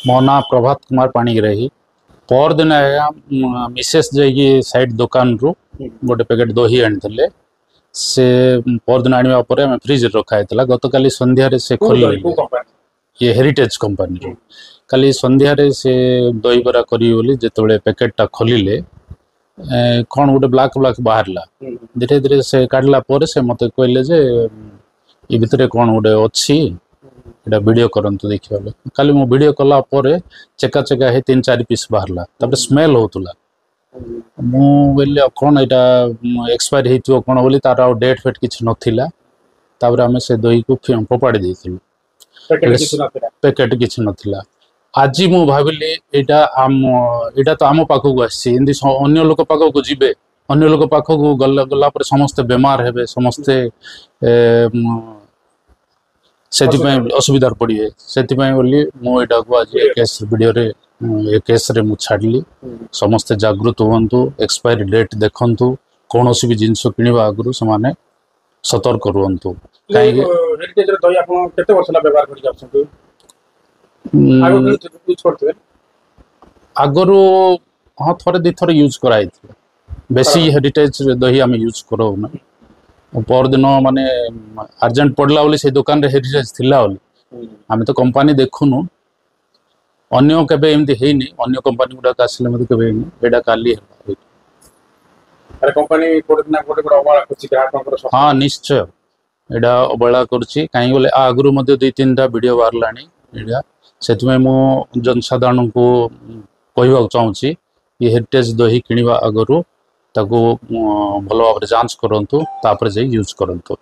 मो ना प्रभात कुमार पाणिग्राही पर दिन आया मिसेस जाइए साइड दुकान रू गोटे पैकेट दही आनी से पर दिन आने फ्रिज रखा है गत काली संध्यारे से खोल ये हेरिटेज कंपनी रू काली संध्यारे से दही बरा करी बोली जेतबेले पैकेटटा खोलिले कौन गोटे ब्लैक ब्लैक बाहरला धीरे धीरे से काढ़ला पर से मते कहले जे ये भितर कौन गोटे अच्छी एटा वीडियो करंतु देखियो काली मो वीडियो कला पर चेका चेका है 3-4 पीस बाहरला तबे स्मेल होतुला मु बोले कौन एटा एक्सपायर हेतियो कौन बोली तार डेट फेट किछ नथिला तापर हमें से दही को फोपाड़ी देथिलु पैकेट किछ नथिला आज मु भाविली एटा तो आम पाखक आसी अन्य लोक पाखक जीवे अन्य लोक पाखक गला पर समस्ते बेमार हेबे समस्ते असुविधार पड़े से बोली मुझा को आज केस वीडियो रे केस रे मु छाड़ली समस्ते जागृत हुंतु एक्सपायरी डेट देखंतु कौन भी जिनस किणवा आगु से सतर्क रुहंतु आगु हाँ थोड़े दी थर यूज कराई बेसी हेरिटेज दही आम यूज करोना पर दिन माने अर्जेंट पड़ला बोली से दुकान रे हेरिटेज थिला बोली आम तो कंपनी देखुनु अन्य केबे एमती हेनी अन्य कंपनी गुडा आसिले मते केबे हेनी एडा काली अरे कंपनी कोडना कोड कोड अवहेला करछि ग्राहक हाँ निश्चय एडा अवहेला करछि काई बोले आगुरु मते 2-3टा वीडियो बारलानी एडा सेतमे मो जनसाधारण को कहवा चाहूँगी ये हेरिटेज दही किणवा आगु ताको भल भाव जांच करंतु तापर जे यूज करंतु।